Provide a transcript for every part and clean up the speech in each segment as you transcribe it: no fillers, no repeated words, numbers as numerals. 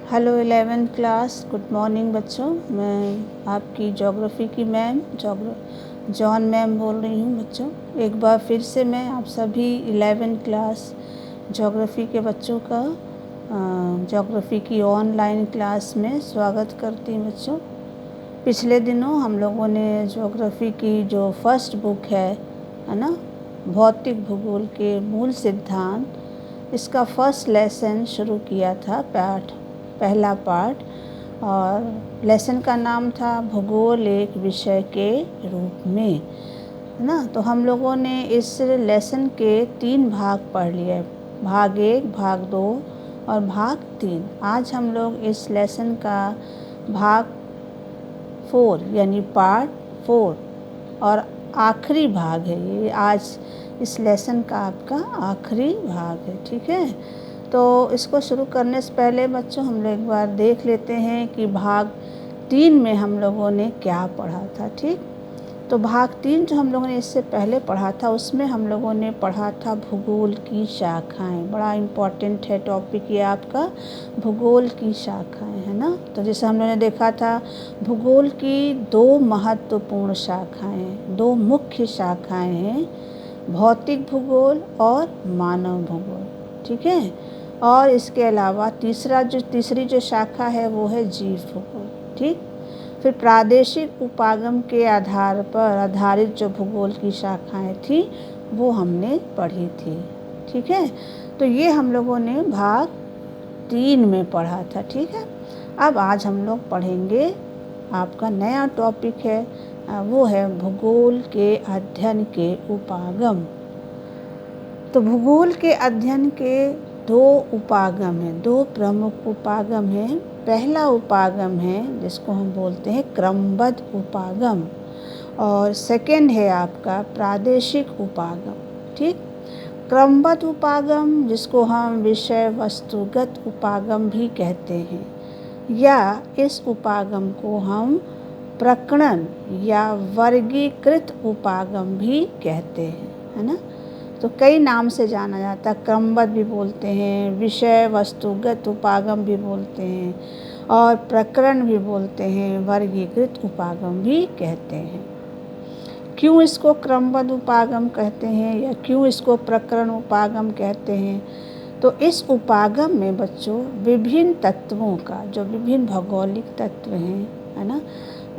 Hello 11th class, good morning बच्चों। मैं आपकी ज्योग्राफी की मैम जॉन मैम बोल रही हूँ बच्चों। एक बार फिर से मैं आप सभी 11th क्लास ज्योग्राफी के बच्चों का ज्योग्राफी की ऑनलाइन क्लास में स्वागत करती हूँ बच्चों। पिछले दिनों हम लोगों ने ज्योग्राफी की जो फर्स्ट बुक है ना, भौतिक भूगोल के मूल सिद्धांत, इसका फर्स्ट लेसन शुरू किया था, पहला पार्ट। और लेसन का नाम था भूगोल एक विषय के रूप में, है ना। तो हम लोगों ने इस लेसन के 3 भाग पढ़ लिए, भाग 1, भाग 2 और भाग 3। आज हम लोग इस लेसन का भाग 4 यानी पार्ट 4 और आखिरी भाग है ये। आज इस लेसन का आपका आखिरी भाग है, ठीक है। तो इसको शुरू करने से पहले बच्चों हम लोग एक बार देख लेते हैं कि भाग 3 में हम लोगों ने क्या पढ़ा था, ठीक। तो भाग 3 जो हम लोगों ने इससे पहले पढ़ा था, उसमें हम लोगों ने पढ़ा था भूगोल की शाखाएं। बड़ा इम्पॉर्टेंट है टॉपिक ये आपका, भूगोल की शाखाएं, है ना। तो जैसे हम लोगों ने देखा था, भूगोल की 2 महत्वपूर्ण शाखाएं, 2 मुख्य शाखाएं हैं, भौतिक भूगोल और मानव भूगोल, ठीक है। और इसके अलावा तीसरी जो शाखा है वो है जीव भूगोल, ठीक। फिर प्रादेशिक उपागम के आधार पर आधारित जो भूगोल की शाखाएं थी वो हमने पढ़ी थी, ठीक है। तो ये हम लोगों ने भाग 3 में पढ़ा था, ठीक है। अब आज हम लोग पढ़ेंगे, आपका नया टॉपिक है, वो है भूगोल के अध्ययन के उपागम। तो भूगोल के अध्ययन के 2 उपागम हैं, 2 प्रमुख उपागम हैं। पहला उपागम है जिसको हम बोलते हैं क्रमबद्ध उपागम, और सेकंड है आपका प्रादेशिक उपागम, ठीक। क्रमबद्ध उपागम जिसको हम विषय वस्तुगत उपागम भी कहते हैं, या इस उपागम को हम प्रकरण या वर्गीकृत उपागम भी कहते हैं, है ना। तो कई नाम से जाना जाता है, क्रमबद्ध भी बोलते हैं, विषय वस्तुगत उपागम भी बोलते हैं, और प्रकरण भी बोलते हैं, वर्गीकृत उपागम भी कहते हैं। क्यों इसको क्रमबद्ध उपागम कहते हैं या क्यों इसको प्रकरण उपागम कहते हैं? तो इस उपागम में बच्चों विभिन्न तत्वों का, जो विभिन्न भौगोलिक तत्व हैं, है ना,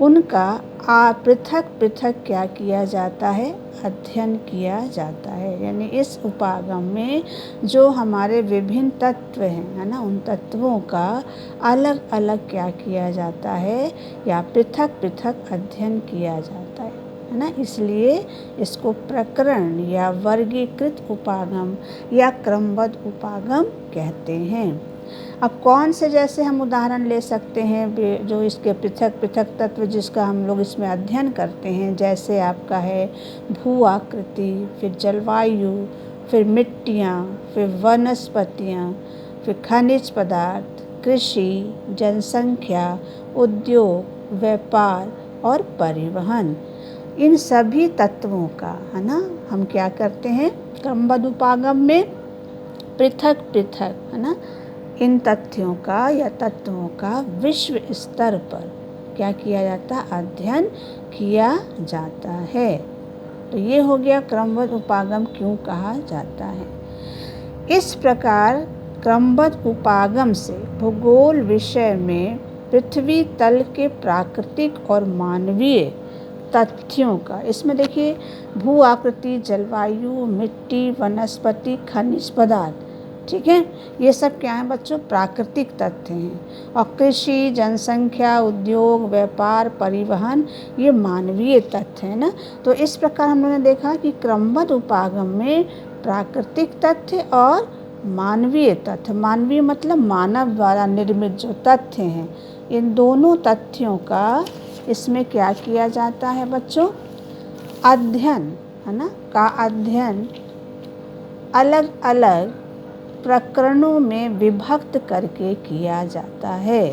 उनका पृथक पृथक क्या किया जाता है, अध्ययन किया जाता है। यानी इस उपागम में जो हमारे विभिन्न तत्व हैं, है ना, उन तत्वों का अलग अलग क्या किया जाता है या पृथक पृथक अध्ययन किया जाता है ना। इसलिए इसको प्रकरण या वर्गीकृत उपागम या क्रमबद्ध उपागम कहते हैं। अब कौन से जैसे हम उदाहरण ले सकते हैं जो इसके पृथक पृथक तत्व जिसका हम लोग इसमें अध्ययन करते हैं, जैसे आपका है भू आकृति, फिर जलवायु, फिर मिट्टियाँ, फिर वनस्पतियाँ, फिर खनिज पदार्थ, कृषि, जनसंख्या, उद्योग, व्यापार और परिवहन। इन सभी तत्वों का, है ना, हम क्या करते हैं क्रमबद्ध उपागम में पृथक पृथक, है ना, इन तथ्यों का या तत्वों का विश्व स्तर पर क्या किया जाता है, अध्ययन किया जाता है। तो ये हो गया क्रमबद्ध उपागम क्यों कहा जाता है। इस प्रकार क्रमबद्ध उपागम से भूगोल विषय में पृथ्वी तल के प्राकृतिक और मानवीय तथ्यों का, इसमें देखिए भू आकृति, जलवायु, मिट्टी, वनस्पति, खनिज पदार्थ, ठीक है, ये सब क्या है बच्चों, प्राकृतिक तथ्य हैं। और कृषि, जनसंख्या, उद्योग, व्यापार, परिवहन, ये मानवीय तथ्य है ना। तो इस प्रकार हम लोगों ने देखा कि क्रमबद्ध उपागम में प्राकृतिक तथ्य और मानवीय तथ्य, मानवीय मतलब मानव द्वारा निर्मित जो तथ्य हैं, इन दोनों तथ्यों का इसमें क्या किया जाता है बच्चों, अध्ययन, है ना, का अध्ययन अलग अलग प्रकरणों में विभक्त करके किया जाता है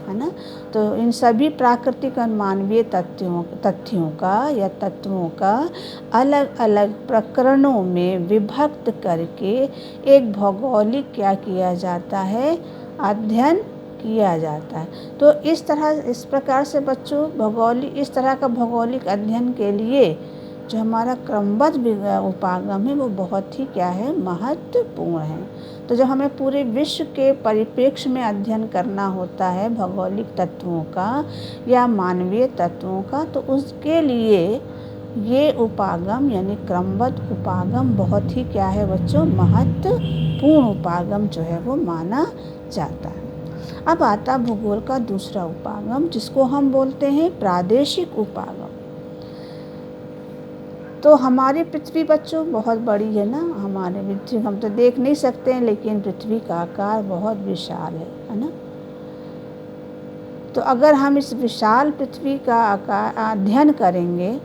ना। तो इन सभी प्राकृतिक और मानवीय तथ्यों का या तत्वों का अलग अलग प्रकरणों में विभक्त करके एक भौगोलिक क्या किया जाता है, अध्ययन किया जाता है। तो इस प्रकार से बच्चों इस तरह का भौगोलिक अध्ययन के लिए जो हमारा क्रमबद्ध उपागम है वो बहुत ही क्या है, महत्वपूर्ण है। तो जब हमें पूरे विश्व के परिप्रेक्ष्य में अध्ययन करना होता है भौगोलिक तत्वों का या मानवीय तत्वों का, तो उसके लिए ये उपागम यानी क्रमबद्ध उपागम बहुत ही क्या है बच्चों, महत्वपूर्ण उपागम जो है वो माना जाता है। अब आता भूगोल का दूसरा उपागम जिसको हम बोलते हैं प्रादेशिक उपागम। तो हमारी पृथ्वी बच्चों बहुत बड़ी है ना, हमारे पृथ्वी हम तो देख नहीं सकते हैं, लेकिन पृथ्वी का आकार बहुत विशाल है ना। तो अगर हम इस विशाल पृथ्वी का आकार अध्ययन करेंगे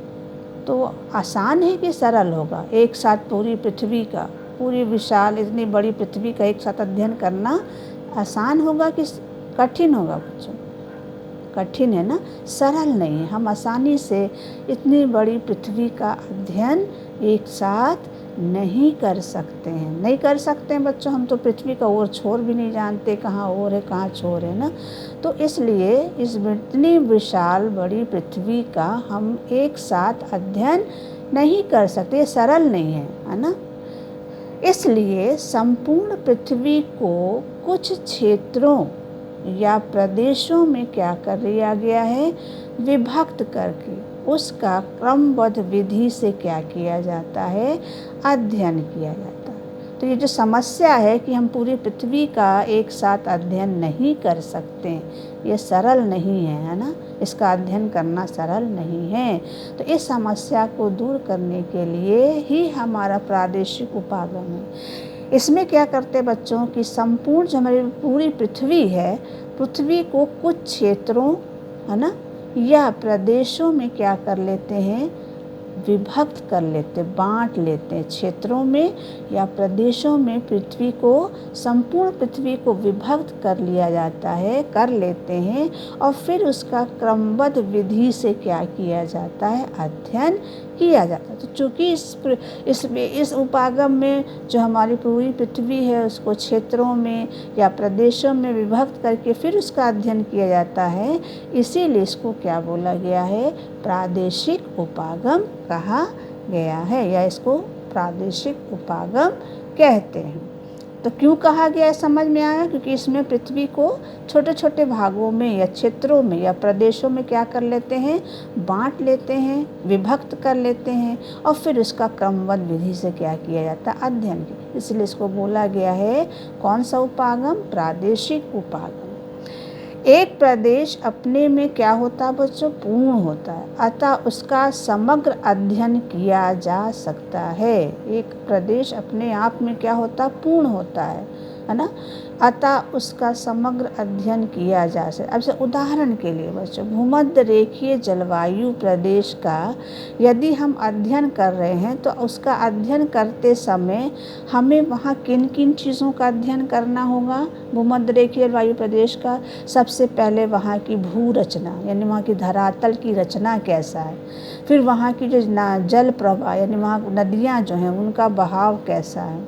तो आसान है कि सरल होगा? एक साथ पूरी विशाल इतनी बड़ी पृथ्वी का एक साथ अध्ययन करना आसान होगा कि कठिन होगा बच्चों? कठिन है ना, सरल नहीं है। हम आसानी से इतनी बड़ी पृथ्वी का अध्ययन एक साथ नहीं कर सकते हैं बच्चों। हम तो पृथ्वी का ओर छोर भी नहीं जानते, कहाँ ओर है कहाँ छोर है ना। तो इसलिए इस इतनी विशाल बड़ी पृथ्वी का हम एक साथ अध्ययन नहीं कर सकते, सरल नहीं है ना। इसलिए संपूर्ण पृथ्वी को कुछ क्षेत्रों या प्रदेशों में क्या कर लिया गया है, विभक्त करके उसका क्रमबद्ध विधि से क्या किया जाता है, अध्ययन किया जाता है। तो ये जो समस्या है कि हम पूरी पृथ्वी का एक साथ अध्ययन नहीं कर सकते, ये सरल नहीं है ना, इसका अध्ययन करना सरल नहीं है। तो इस समस्या को दूर करने के लिए ही हमारा प्रादेशिक उपागम है। इसमें क्या करते बच्चों कि संपूर्ण जो हमारी पूरी पृथ्वी है, पृथ्वी को कुछ क्षेत्रों है ना या प्रदेशों में क्या कर लेते हैं, विभक्त कर लेते, बांट लेते हैं। क्षेत्रों में या प्रदेशों में संपूर्ण पृथ्वी को विभक्त कर लिया जाता है, कर लेते हैं, और फिर उसका क्रमबद्ध विधि से क्या किया जाता है, अध्ययन किया जाता है। तो चूँकि इस उपागम में जो हमारी पूरी पृथ्वी है उसको क्षेत्रों में या प्रदेशों में विभक्त करके फिर उसका अध्ययन किया जाता है, इसीलिए इसको क्या बोला गया है, प्रादेशिक उपागम कहा गया है, या इसको प्रादेशिक उपागम कहते हैं। तो क्यों कहा गया है समझ में आया? क्योंकि इसमें पृथ्वी को छोटे छोटे भागों में या क्षेत्रों में या प्रदेशों में क्या कर लेते हैं, बांट लेते हैं, विभक्त कर लेते हैं, और फिर उसका क्रमबद्ध विधि से क्या किया जाता है, अध्ययन। इसलिए इसको बोला गया है कौन सा उपागम, प्रादेशिक उपागम। एक प्रदेश अपने में क्या होता है बच्चों, पूर्ण होता है, अतः उसका समग्र अध्ययन किया जा सकता है। एक प्रदेश अपने आप में क्या होता, पूर्ण होता है ना, अतः उसका समग्र अध्ययन किया जा सकता। अब से उदाहरण के लिए बच्चों, भूमध्य रेखीय जलवायु प्रदेश का यदि हम अध्ययन कर रहे हैं तो उसका अध्ययन करते समय हमें वहाँ किन किन चीज़ों का अध्ययन करना होगा। भूमध्य रेखीय जलवायु प्रदेश का सबसे पहले वहाँ की भू रचना यानी वहाँ की धरातल की रचना कैसा है, फिर वहाँ की जो जल प्रवाह यानी वहाँ नदियाँ जो हैं उनका बहाव कैसा है,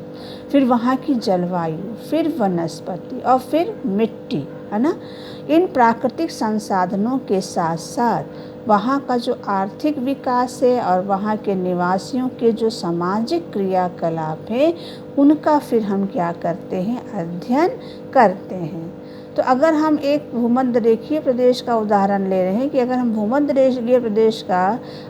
फिर वहाँ की जलवायु, फिर वनस्पति और फिर मिट्टी, है ना। इन प्राकृतिक संसाधनों के साथ साथ वहाँ का जो आर्थिक विकास है और वहाँ के निवासियों के जो सामाजिक क्रियाकलाप है उनका फिर हम क्या करते हैं, अध्ययन करते हैं। तो अगर हम एक भूमध्य रेखीय प्रदेश का उदाहरण ले रहे हैं कि अगर हम भूमध्य रेखीय प्रदेश का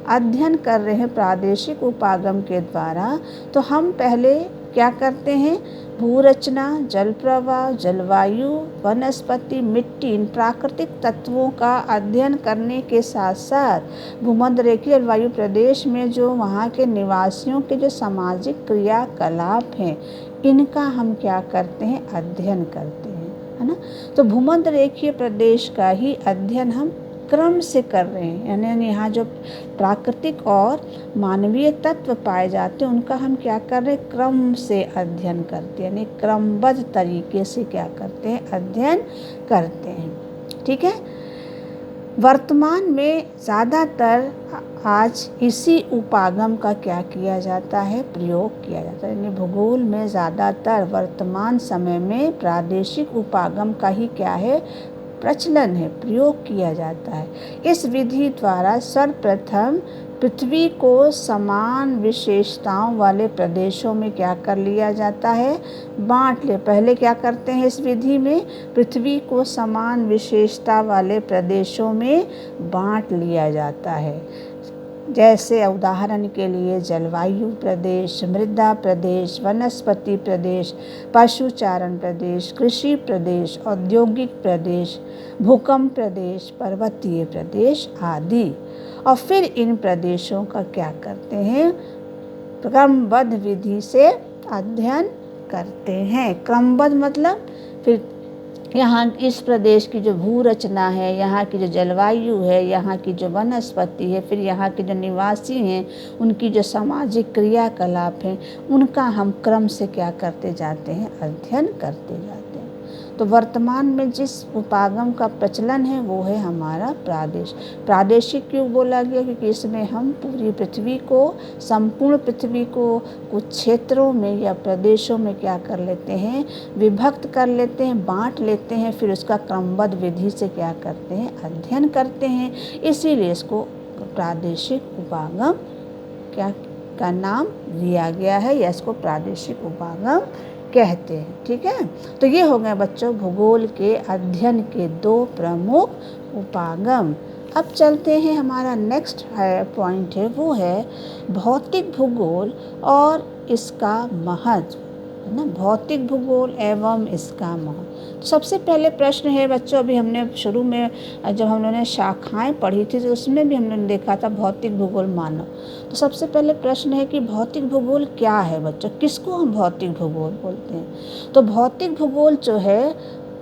अध्ययन कर रहे हैं प्रादेशिक उपागम के द्वारा, तो हम पहले क्या करते हैं, भू रचना, जल प्रवाह, जलवायु, वनस्पति, मिट्टी, इन प्राकृतिक तत्वों का अध्ययन करने के साथ साथ भूमध्य रेखीय जलवायु प्रदेश में जो वहाँ के निवासियों के जो सामाजिक क्रियाकलाप हैं इनका हम क्या करते हैं, अध्ययन करते हैं, है ना। तो भूमध्य रेखीय प्रदेश का ही अध्ययन हम क्रम से कर रहे हैं, यानी यहाँ जो प्राकृतिक और मानवीय तत्व पाए जाते हैं उनका हम क्या कर रहे हैं, क्रम से अध्ययन करते हैं, यानी क्रमबद्ध तरीके से क्या करते हैं, अध्ययन करते हैं। ठीक है। वर्तमान में ज़्यादातर आज इसी उपागम का क्या किया जाता है, प्रयोग किया जाता है। यानी भूगोल में ज़्यादातर वर्तमान समय में प्रादेशिक उपागम का ही क्या है, प्रचलन है, प्रयोग किया जाता है। इस विधि द्वारा सर्वप्रथम पृथ्वी को समान विशेषताओं वाले प्रदेशों में क्या कर लिया जाता है, बांट ले। पहले क्या करते हैं इस विधि में, पृथ्वी को समान विशेषता वाले प्रदेशों में बांट लिया जाता है। जैसे उदाहरण के लिए जलवायु प्रदेश, मृदा प्रदेश, वनस्पति प्रदेश, पशुचारण प्रदेश, कृषि प्रदेश, औद्योगिक प्रदेश, भूकंप प्रदेश, पर्वतीय प्रदेश आदि। और फिर इन प्रदेशों का क्या करते हैं, क्रमबद्ध विधि से अध्ययन करते हैं। क्रमबद्ध मतलब फिर यहाँ इस प्रदेश की जो भू रचना है, यहाँ की जो जलवायु है, यहाँ की जो वनस्पति है, फिर यहाँ के जो निवासी हैं उनकी जो सामाजिक क्रियाकलाप हैं, उनका हम क्रम से क्या करते जाते हैं, अध्ययन करते जाते हैं। तो वर्तमान में जिस उपागम का प्रचलन है वो है हमारा प्रादेशिक क्यों बोला गया, क्योंकि इसमें हम पूरी पृथ्वी को, संपूर्ण पृथ्वी को कुछ क्षेत्रों में या प्रदेशों में क्या कर लेते हैं, विभक्त कर लेते हैं, बांट लेते हैं, फिर उसका क्रमबद्ध विधि से क्या करते हैं, अध्ययन करते हैं। इसीलिए इसको प्रादेशिक उपागम क्या का नाम दिया गया है, या इसको प्रादेशिक उपागम कहते हैं। ठीक है, तो ये हो गए बच्चों भूगोल के अध्ययन के 2 प्रमुख उपागम। अब चलते हैं, हमारा नेक्स्ट पॉइंट है वो है भौतिक भूगोल और इसका महत्व, है ना, भौतिक भूगोल एवं इसका महत्व। तो सबसे पहले प्रश्न है बच्चों, अभी हमने शुरू में जब हम लोगों ने शाखाएं पढ़ी थी तो उसमें भी हमने देखा था भौतिक भूगोल मानव। तो सबसे पहले प्रश्न है कि भौतिक भूगोल क्या है बच्चों, किसको हम भौतिक भूगोल बोलते हैं। तो भौतिक भूगोल जो है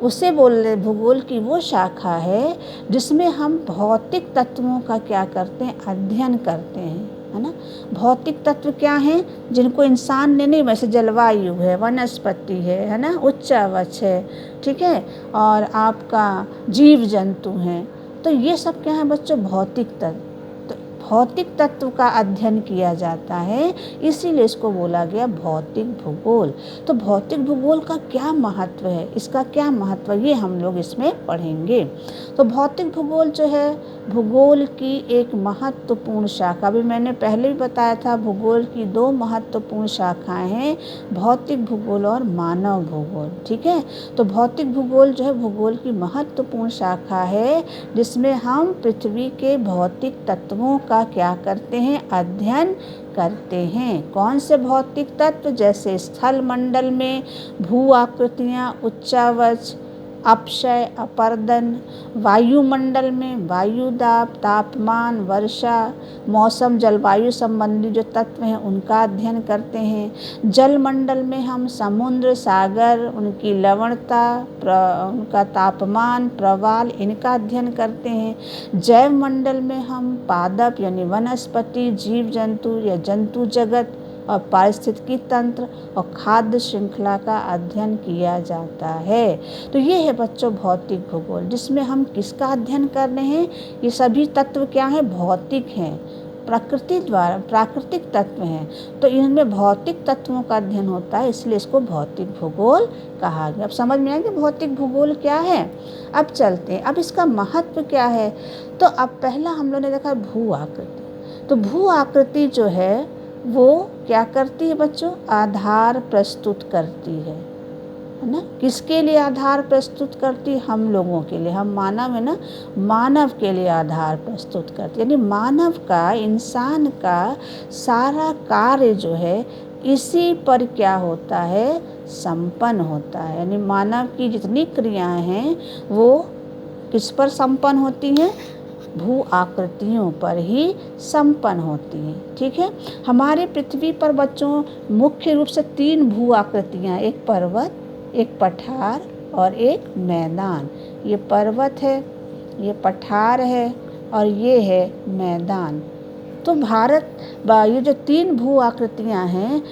उसे बोलते, भूगोल की वो शाखा है जिसमें हम भौतिक तत्वों का क्या करते हैं, अध्ययन करते हैं, है ना। भौतिक तत्व क्या हैं, जिनको इंसान ने नहीं, वैसे जलवायु है, वनस्पति है ना, उच्चावच है, ठीक है, और आपका जीव जंतु हैं। तो ये सब क्या है बच्चों, भौतिक तत्व। तो भौतिक तत्व का अध्ययन किया जाता है, इसीलिए इसको बोला गया भौतिक भूगोल। तो भौतिक भूगोल का क्या महत्व है, इसका क्या महत्व, ये हम लोग इसमें पढ़ेंगे। तो भौतिक भूगोल जो है भूगोल की एक महत्वपूर्ण शाखा, अभी मैंने पहले भी बताया था भूगोल की 2 महत्वपूर्ण शाखाएं हैं, भौतिक भूगोल और मानव भूगोल। ठीक है, तो भौतिक भूगोल जो है भूगोल की महत्वपूर्ण शाखा है जिसमें हम पृथ्वी के भौतिक तत्वों का क्या करते हैं, अध्ययन करते हैं। कौन से भौतिक तत्व, जैसे स्थल मंडल में भू आकृतियाँ, उच्चावच, अपक्षय, अपर्दन, वायुमंडल में वायुदाब, तापमान, वर्षा, मौसम, जलवायु संबंधी जो तत्व हैं उनका अध्ययन करते हैं। जलमंडल में हम समुद्र, सागर, उनकी लवणता, उनका तापमान, प्रवाल, इनका अध्ययन करते हैं। जैव मंडल में हम पादप यानी वनस्पति, जीव जंतु या जंतु जगत और पारिस्थितिकी तंत्र और खाद्य श्रृंखला का अध्ययन किया जाता है। तो ये है बच्चों भौतिक भूगोल, जिसमें हम किसका अध्ययन कर रहे हैं, ये सभी तत्व क्या हैं, भौतिक हैं, प्रकृति द्वारा प्राकृतिक तत्व हैं। तो इनमें भौतिक तत्वों का अध्ययन होता है, इसलिए इसको भौतिक भूगोल कहा गया। अब समझ में आएगा भौतिक भूगोल क्या है। अब चलते हैं, अब इसका महत्व क्या है। तो अब पहला हम लोगों ने देखा भू आकृति। तो भू आकृति जो है वो क्या करती है बच्चों, आधार प्रस्तुत करती है ना। किसके लिए आधार प्रस्तुत करती है, हम लोगों के लिए, हम मानव है ना, मानव के लिए आधार प्रस्तुत करती है। यानी मानव का, इंसान का सारा कार्य जो है इसी पर क्या होता है, संपन्न होता है। यानी मानव की जितनी क्रियाएं हैं वो किस पर संपन्न होती हैं, भू आकृतियों पर ही संपन्न होती हैं। ठीक है, हमारे पृथ्वी पर बच्चों मुख्य रूप से 3 भू आकृतियाँ, एक पर्वत, एक पठार और एक मैदान। ये पर्वत है, ये पठार है और ये है मैदान। तो भारत ये जो 3 भू आकृतियाँ हैं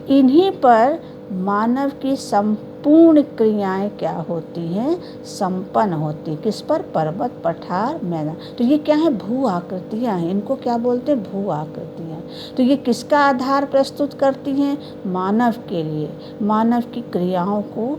इन्हीं पर मानव की संपूर्ण क्रियाएं क्या होती हैं, संपन्न होती। किस पर, पर्वत, पठार, मैदान। तो ये क्या है, भू आकृतियाँ हैं, इनको क्या बोलते हैं, भू आकृतियाँ। तो ये किसका आधार प्रस्तुत करती हैं, मानव के लिए, मानव की क्रियाओं को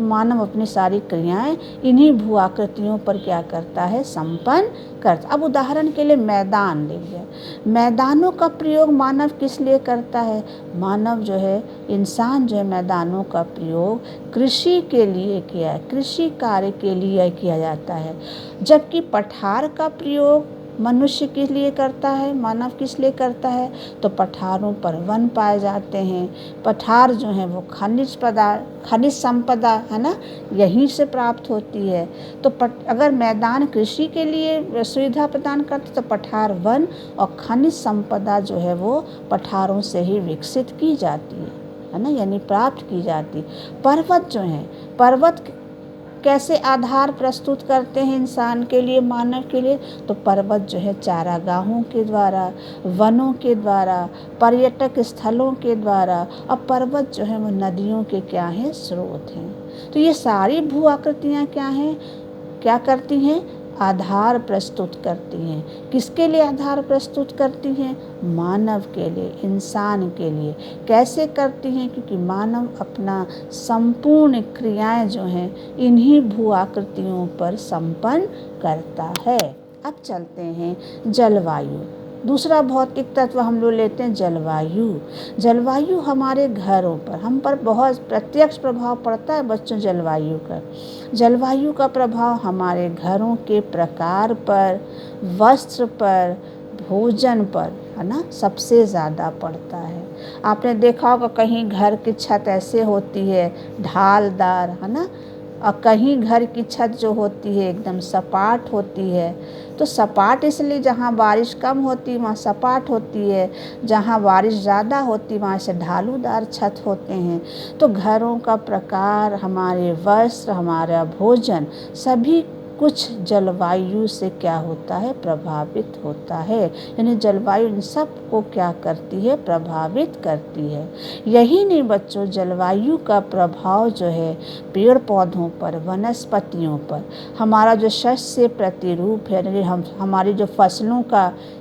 मानव अपनी सारी क्रियाएं इन्हीं भू आकृतियों पर क्या करता है, संपन्न करता। अब उदाहरण के लिए मैदान ले लिया। मैदानों का प्रयोग मानव किस लिए करता है? मानव जो है, इंसान जो है, मैदानों का प्रयोग कृषि के लिए किया है, कृषि कार्य के लिए किया जाता है। जबकि पठार का प्रयोग मनुष्य किस लिए करता है, मानव किस लिए करता है? तो पठारों पर वन पाए जाते हैं। पठार जो है वो खनिज संपदा है ना, यहीं से प्राप्त होती है। तो अगर मैदान कृषि के लिए सुविधा प्रदान करते तो पठार वन और खनिज संपदा जो है वो पठारों से ही विकसित की जाती है ना, यानी प्राप्त की जाती। पर्वत जो है, पर्वत कैसे आधार प्रस्तुत करते हैं इंसान के लिए, मानव के लिए? तो पर्वत जो है चारागाहों के द्वारा, वनों के द्वारा, पर्यटक स्थलों के द्वारा, और पर्वत जो है वो नदियों के क्या हैं, स्रोत हैं। तो ये सारी भू आकृतियाँ क्या हैं, क्या करती हैं? आधार प्रस्तुत करती हैं। किसके लिए आधार प्रस्तुत करती हैं? मानव के लिए, इंसान के लिए। कैसे करती हैं? क्योंकि मानव अपना संपूर्ण क्रियाएं जो हैं इन्हीं भू आकृतियों पर संपन्न करता है। अब चलते हैं जलवायु। दूसरा भौतिक तत्व हम लोग लेते हैं जलवायु। जलवायु हमारे घरों पर, हम पर बहुत प्रत्यक्ष प्रभाव पड़ता है बच्चों जलवायु का। जलवायु का प्रभाव हमारे घरों के प्रकार पर, वस्त्र पर, भोजन पर, है ना, सबसे ज़्यादा पड़ता है। आपने देखा होगा कहीं घर की छत ऐसे होती है ढालदार, है ना, और कहीं घर की छत जो होती है एकदम सपाट होती है। तो सपाट इसलिए जहाँ बारिश कम होती वहाँ सपाट होती है, जहाँ बारिश ज़्यादा होती वहाँ से ढालूदार छत होते हैं। तो घरों का प्रकार, हमारे वस्त्र, हमारा भोजन, सभी कुछ जलवायु से क्या होता है, प्रभावित होता है। यानी जलवायु इन सब को क्या करती है, प्रभावित करती है। यही नहीं बच्चों, जलवायु का प्रभाव जो है पेड़ पौधों पर, वनस्पतियों पर, हमारा जो शस्य प्रतिरूप है, हमारी जो फसलों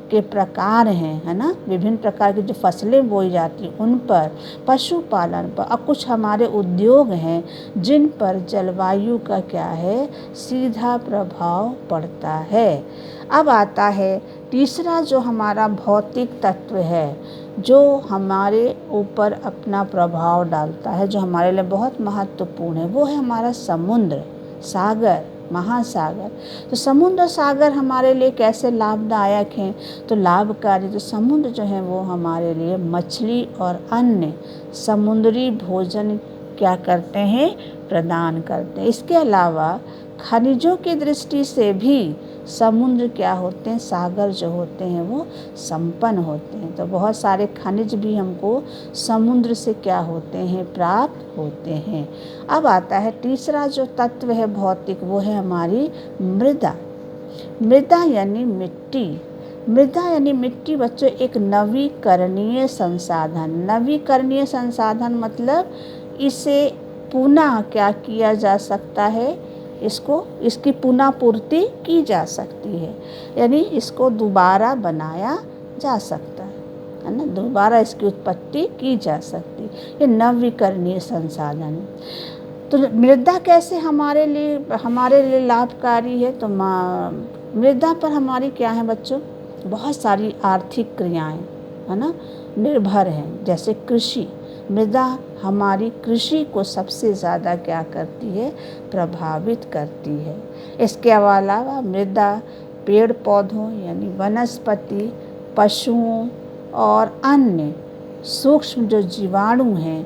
के प्रकार हैं, है ना, विभिन्न प्रकार की जो फसलें बोई जाती हैं उन पर, पशुपालन पर, और कुछ हमारे उद्योग हैं जिन पर जलवायु का क्या है, सीधा प्रभाव पड़ता है। अब आता है तीसरा जो हमारा भौतिक तत्व है जो हमारे ऊपर अपना प्रभाव डालता है, जो हमारे लिए बहुत महत्वपूर्ण है, वो है हमारा समुद्र, सागर, महासागर। तो समुद्र सागर हमारे लिए कैसे लाभदायक हैं? तो लाभकारी, तो समुद्र जो है वो हमारे लिए मछली और अन्य समुद्री भोजन क्या करते हैं, प्रदान करते हैं। इसके अलावा खनिजों की दृष्टि से भी समुद्र क्या होते हैं, सागर जो होते हैं वो संपन्न होते हैं। तो बहुत सारे खनिज भी हमको समुद्र से क्या होते हैं, प्राप्त होते हैं। अब आता है तीसरा जो तत्व है भौतिक, वो है हमारी मृदा। मृदा यानी मिट्टी। मृदा यानी मिट्टी बच्चों एक नवीकरणीय संसाधन। नवीकरणीय संसाधन मतलब इसे पुनः क्या किया जा सकता है, इसकी पुनः पूर्ति की जा सकती है, यानी इसको दोबारा बनाया जा सकता है ना, दोबारा इसकी उत्पत्ति की जा सकती है। ये नवीकरणीय संसाधन। तो मृदा कैसे हमारे लिए लाभकारी है? तो मृदा पर हमारी क्या है बच्चों, बहुत सारी आर्थिक क्रियाएं, है ना, निर्भर हैं। जैसे कृषि, मृदा हमारी कृषि को सबसे ज़्यादा क्या करती है, प्रभावित करती है। इसके अलावा मृदा पेड़ पौधों यानी वनस्पति, पशुओं और अन्य सूक्ष्म जो जीवाणु हैं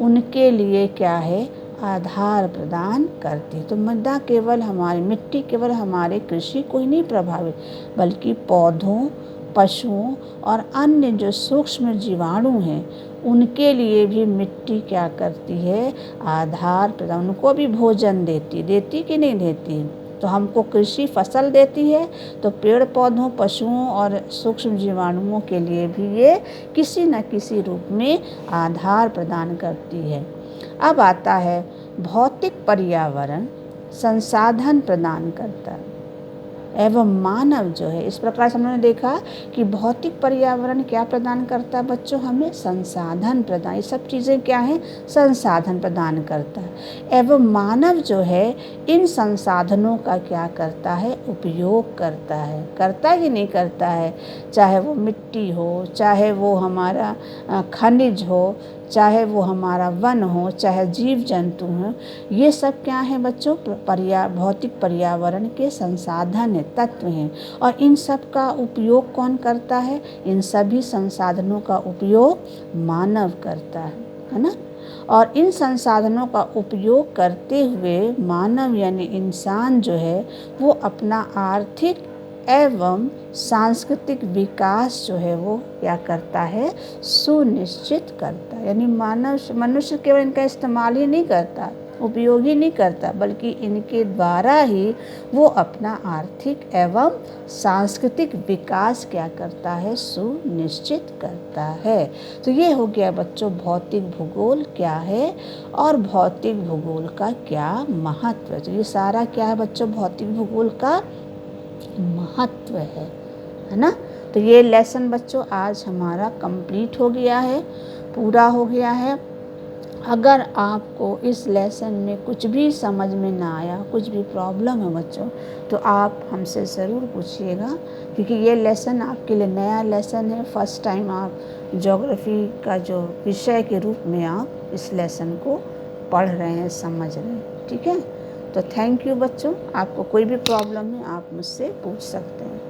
उनके लिए क्या है, आधार प्रदान करती। तो मृदा केवल हमारी, मिट्टी केवल हमारे कृषि को ही नहीं प्रभावित, बल्कि पौधों, पशुओं और अन्य जो सूक्ष्म जीवाणु हैं उनके लिए भी मिट्टी क्या करती है, आधार प्रदान, उनको भी भोजन देती कि नहीं देती? तो हमको कृषि फसल देती है, तो पेड़ पौधों, पशुओं और सूक्ष्म जीवाणुओं के लिए भी ये किसी न किसी रूप में आधार प्रदान करती है। अब आता है भौतिक पर्यावरण संसाधन प्रदान करता है। एवं मानव जो है, इस प्रकार से हमने देखा कि भौतिक पर्यावरण क्या प्रदान करता है बच्चों, हमें संसाधन प्रदान, ये सब चीज़ें क्या हैं, संसाधन प्रदान करता है। एवं मानव जो है इन संसाधनों का क्या करता है, उपयोग करता है कि नहीं करता है, चाहे वो मिट्टी हो, चाहे वो हमारा खनिज हो, चाहे वो हमारा वन हो, चाहे जीव जंतु हो, ये सब क्या है बच्चों, भौतिक पर्यावरण के संसाधन है, तत्व हैं। और इन सब का उपयोग कौन करता है, इन सभी संसाधनों का उपयोग मानव करता है ना। और इन संसाधनों का उपयोग करते हुए मानव यानी इंसान जो है वो अपना आर्थिक एवं सांस्कृतिक विकास जो है वो क्या करता है, सुनिश्चित करता है। यानी मनुष्य केवल इनका इस्तेमाल ही नहीं करता, उपयोग ही नहीं करता, बल्कि इनके द्वारा ही वो अपना आर्थिक एवं सांस्कृतिक विकास क्या करता है, सुनिश्चित करता है। तो ये हो गया बच्चों भौतिक भूगोल क्या है और भौतिक भूगोल का क्या महत्व है। तो ये सारा क्या है बच्चों, भौतिक भूगोल का महत्व है ना। तो ये लेसन बच्चों आज हमारा कंप्लीट हो गया है, पूरा हो गया है। अगर आपको इस लेसन में कुछ भी समझ में ना आया, कुछ भी प्रॉब्लम है बच्चों, तो आप हमसे ज़रूर पूछिएगा, क्योंकि ये लेसन आपके लिए नया लेसन है। फर्स्ट टाइम आप ज्योग्राफी का जो विषय के रूप में आप इस लेसन को पढ़ रहे हैं, समझ रहे हैं, ठीक है। तो थैंक यू बच्चों, आपको कोई भी प्रॉब्लम है आप मुझसे पूछ सकते हैं।